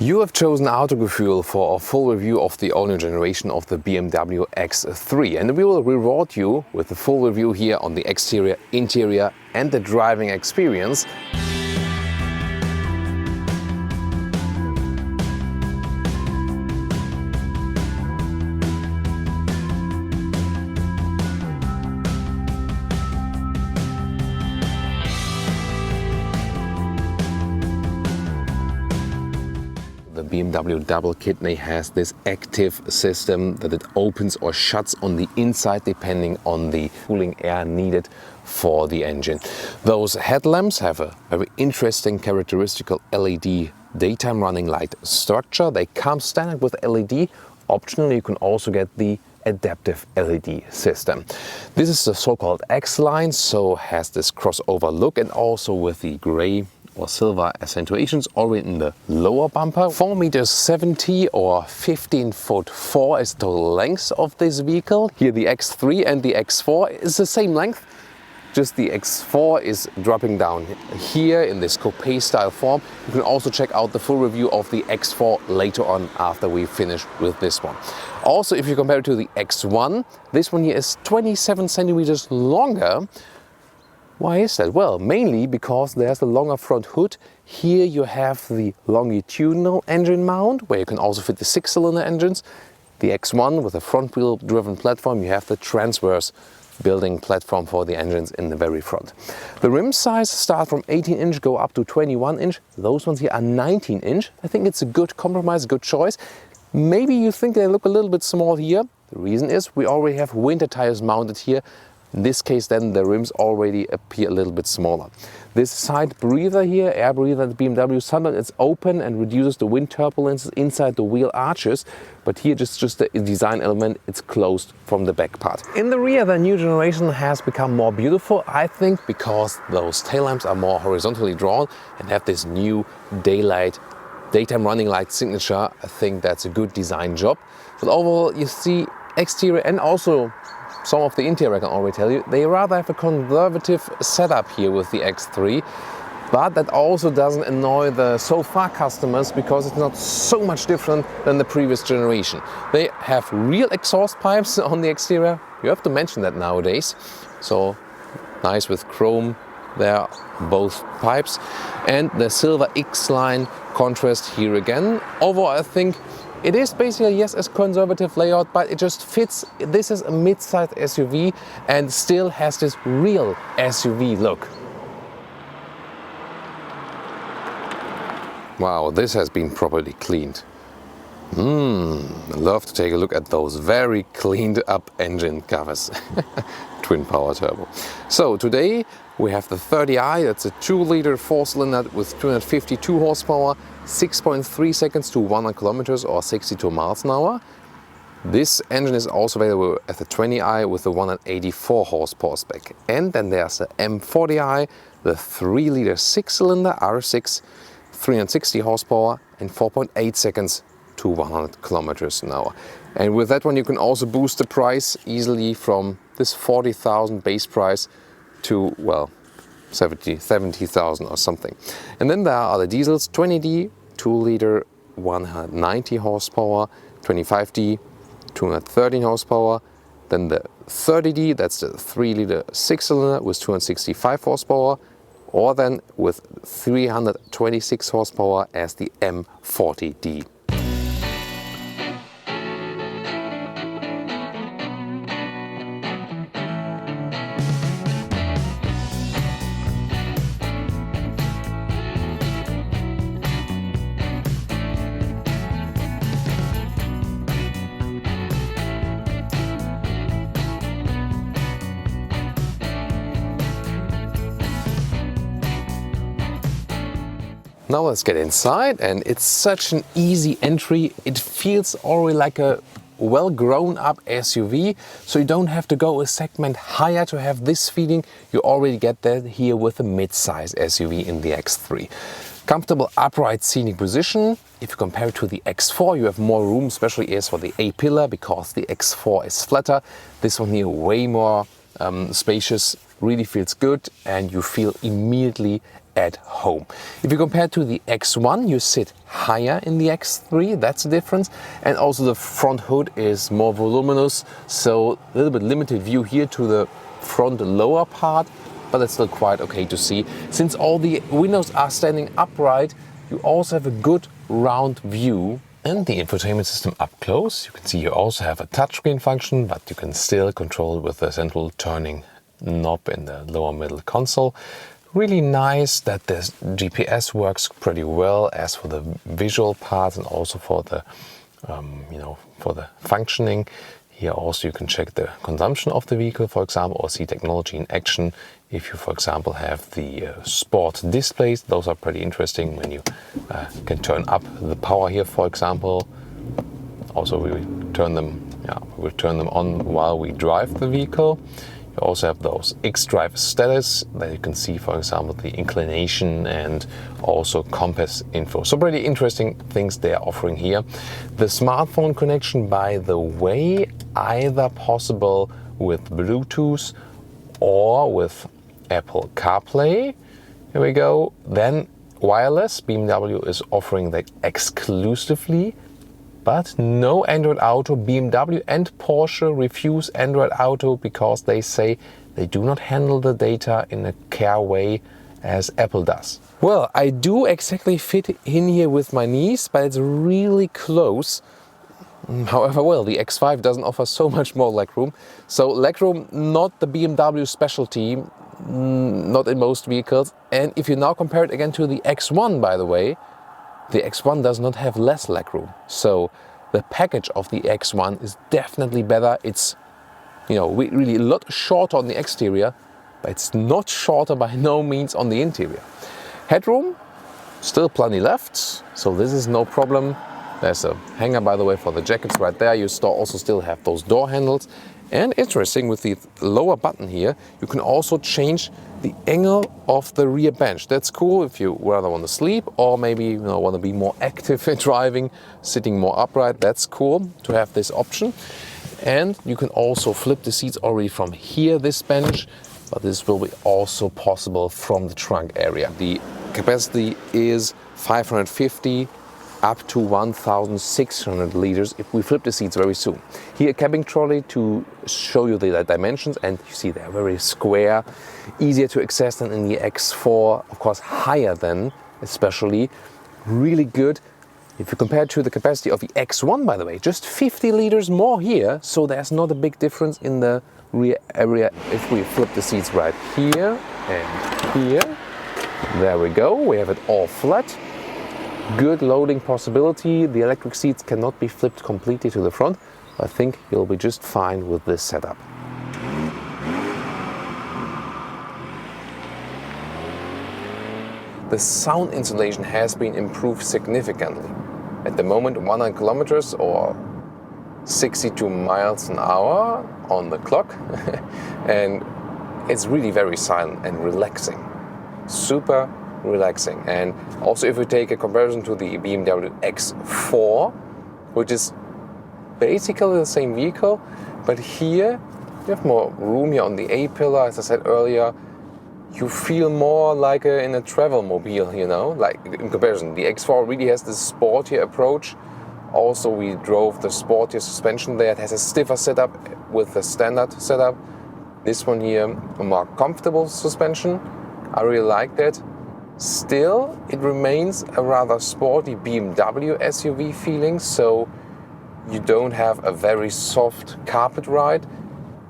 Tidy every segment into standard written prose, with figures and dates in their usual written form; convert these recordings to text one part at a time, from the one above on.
You have chosen Autogefühl for a full review of the all-new generation of the BMW X3, and we will reward you with a full review here on the exterior, interior and the driving experience. The BMW double kidney has this active system that it opens or shuts on the inside depending on the cooling air needed for the engine. Those headlamps have a very interesting characteristical LED daytime running light structure. They come standard with LED. Optionally, you can also get the adaptive LED system. This is the so-called X-line, so has this crossover look, and also with the gray or silver accentuations already in the lower bumper. 4.70 meters or 15'4" is the total length of this vehicle. Here the X3 and the X4 is the same length, just the X4 is dropping down here in this coupe style form. You can also check out the full review of the X4 later on after we finish with this one. Also, if you compare it to the X1, this one here is 27 centimeters longer. Why is that? Well, mainly because there's a longer front hood. Here you have the longitudinal engine mount, where you can also fit the 6-cylinder engines. The X1 with a front wheel driven platform, you have the transverse building platform for the engines in the very front. The rim size start from 18 inch, go up to 21 inch. Those ones here are 19 inch. I think it's a good compromise, good choice. Maybe you think they look a little bit small here. The reason is we already have winter tires mounted here. In this case then the rims already appear a little bit smaller. This side breather here, air breather at the BMW Sunbelt, it's open and reduces the wind turbulences inside the wheel arches, but here just a design element, it's closed from the back part. In the rear the new generation has become more beautiful, I think, because those tail lamps are more horizontally drawn and have this new daytime running light signature. I think that's a good design job. But overall you see exterior and also some of the interior, I can already tell you, they rather have a conservative setup here with the X3, but that also doesn't annoy the so far customers because it's not so much different than the previous generation. They have real exhaust pipes on the exterior, you have to mention that nowadays, so nice with chrome there, both pipes, and the silver X-line contrast here again. Overall, I think it is basically, yes, a conservative layout, but it just fits. This is a mid-sized SUV and still has this real SUV look. Wow, this has been properly cleaned. Love to take a look at those very cleaned up engine covers. Twin power turbo. So today we have the 30i, that's a 2-liter 4-cylinder with 252 horsepower, 6.3 seconds to 100 kilometers or 62 miles an hour. This engine is also available at the 20i with the 184 horsepower spec. And then there's the M40i, the 3-liter 6-cylinder R6, 360 horsepower and 4.8 seconds to 100 kilometers an hour. And with that one you can also boost the price easily from this 40,000 base price to, well, 70,000 or something. And then there are the diesels, 20D, 2-liter, 190 horsepower, 25D, 213 horsepower. Then the 30D, that's the 3-liter 6-cylinder with 265 horsepower, or then with 326 horsepower as the M40D. Now let's get inside, and it's such an easy entry. It feels already like a well grown up SUV, so you don't have to go a segment higher to have this feeling. You already get that here with a mid-size SUV in the X3. Comfortable upright scenic position. If you compare it to the X4, you have more room, especially as for the A-pillar, because the X4 is flatter. This one here way more spacious, really feels good, and you feel immediately at home. If you compare to the X1, you sit higher in the X3, that's the difference. And also the front hood is more voluminous, so a little bit limited view here to the front lower part, but it's still quite okay to see. Since all the windows are standing upright, you also have a good round view. And the infotainment system up close, you can see you also have a touchscreen function, but you can still control it with the central turning knob in the lower middle console. Really nice that the GPS works pretty well as for the visual parts and also for the for the functioning. Here also you can check the consumption of the vehicle, for example, or see technology in action. If you, for example, have the sport displays, those are pretty interesting when you can turn up the power here, for example. Also we will turn them on while we drive the vehicle. You also have those X-Drive status that you can see, for example, the inclination and also compass info. So pretty interesting things they are offering here. The smartphone connection, by the way, either possible with Bluetooth or with Apple CarPlay. Here we go. Then wireless, BMW is offering that exclusively. But no Android Auto. BMW and Porsche refuse Android Auto because they say they do not handle the data in a care way as Apple does. Well, I do exactly fit in here with my knees, but it's really close. However, well, the X5 doesn't offer so much more legroom. So legroom, not the BMW specialty, not in most vehicles. And if you now compare it again to the X1, by the way, the X1 does not have less legroom. So the package of the X1 is definitely better. It's, really a lot shorter on the exterior, but it's not shorter by no means on the interior. Headroom, still plenty left, so this is no problem. There's a hanger, by the way, for the jackets right there. You also still have those door handles. And interesting, with the lower button here, you can also change the angle of the rear bench. That's cool if you rather want to sleep or maybe want to be more active in driving, sitting more upright. That's cool to have this option. And you can also flip the seats already from here, this bench, but this will be also possible from the trunk area. The capacity is 550 up to 1,600 liters if we flip the seats very soon. Here a cabin trolley to show you the dimensions, and you see they're very square, easier to access than in the X4, of course higher than, especially, really good. If you compare it to the capacity of the X1, by the way, just 50 liters more here, so there's not a big difference in the rear area if we flip the seats right here and here. There we go, we have it all flat. Good loading possibility. The electric seats cannot be flipped completely to the front. I think you'll be just fine with this setup. The sound insulation has been improved significantly. At the moment 100 kilometers or 62 miles an hour on the clock and it's really very silent and relaxing. Super relaxing. And also if we take a comparison to the BMW X4, which is basically the same vehicle, but here you have more room here on the A-pillar, as I said earlier. You feel more like in a travel mobile, like in comparison. The X4 really has this sportier approach. Also we drove the sportier suspension there. It has a stiffer setup with the standard setup. This one here, a more comfortable suspension. I really like that. Still, it remains a rather sporty BMW SUV feeling, so you don't have a very soft carpet ride.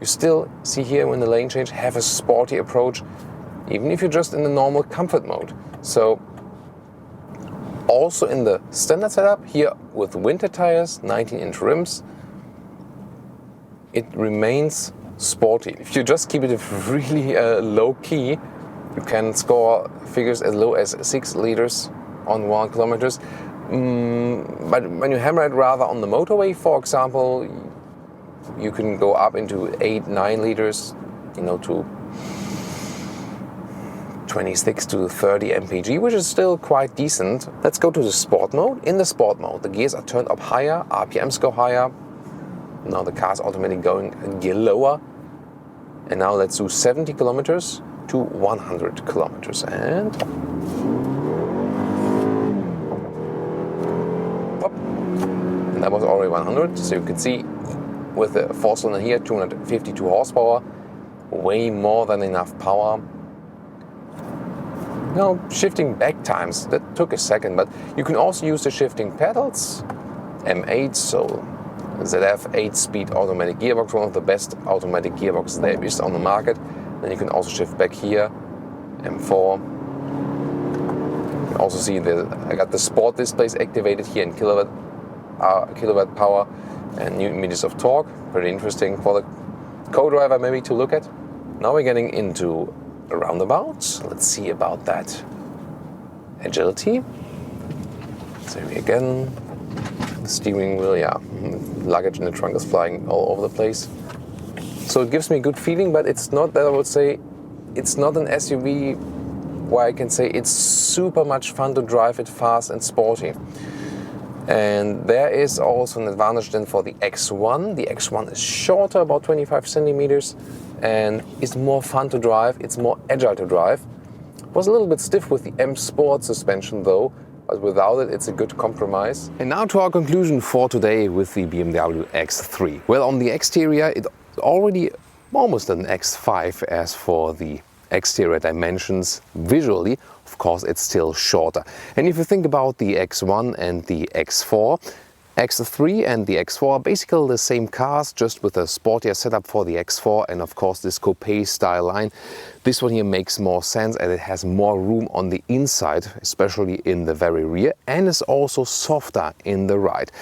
You still see here in the lane change have a sporty approach, even if you're just in the normal comfort mode. So also in the standard setup here with winter tires, 19-inch rims, it remains sporty. If you just keep it really low key, you can score figures as low as 6 liters on 1 kilometers. But when you hammer it rather on the motorway, for example, you can go up into 8-9 liters, to 26 to 30 mpg, which is still quite decent. Let's go to the sport mode. In the sport mode, the gears are turned up higher, RPMs go higher. Now the car's automatically going a gear lower. And now let's do 70 kilometers to 100 kilometers. And and that was already 100. So you can see with the 4-cylinder here, 252 horsepower, way more than enough power. Now, shifting back times, that took a second, but you can also use the shifting pedals. M8, so ZF 8-speed automatic gearbox, one of the best automatic gearboxes there is on the market. Then you can also shift back here, M4. You can also see I got the sport displays activated here in kilowatt power and Newton meters of torque. Pretty interesting for the co-driver maybe to look at. Now we're getting into roundabouts. Let's see about that. Agility. So here again, the steering wheel, yeah, luggage in the trunk is flying all over the place. So it gives me a good feeling, but it's not that I would say, it's not an SUV where I can say it's super much fun to drive it fast and sporty. And there is also an advantage then for the X1. The X1 is shorter, about 25 centimeters, and it's more fun to drive, it's more agile to drive. It was a little bit stiff with the M Sport suspension though, but without it, it's a good compromise. And now to our conclusion for today with the BMW X3. Well, on the exterior, it's already almost an X5 as for the exterior dimensions. Visually, of course, it's still shorter. And if you think about the X1 and the X4, X3 and the X4 are basically the same cars, just with a sportier setup for the X4 and of course this coupe style line. This one here makes more sense and it has more room on the inside, especially in the very rear, and is also softer in the ride.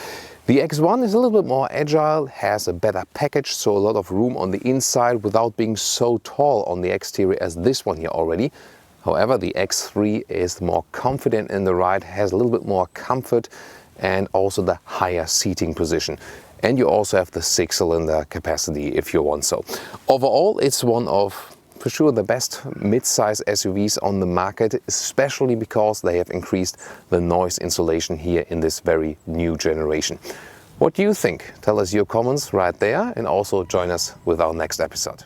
The X1 is a little bit more agile, has a better package, so a lot of room on the inside without being so tall on the exterior as this one here already. However, the X3 is more confident in the ride, has a little bit more comfort and also the higher seating position. And you also have the 6-cylinder capacity if you want so. Overall, it's one of, for sure, the best mid-size SUVs on the market, especially because they have increased the noise insulation here in this very new generation. What do you think? Tell us your comments right there and also join us with our next episode.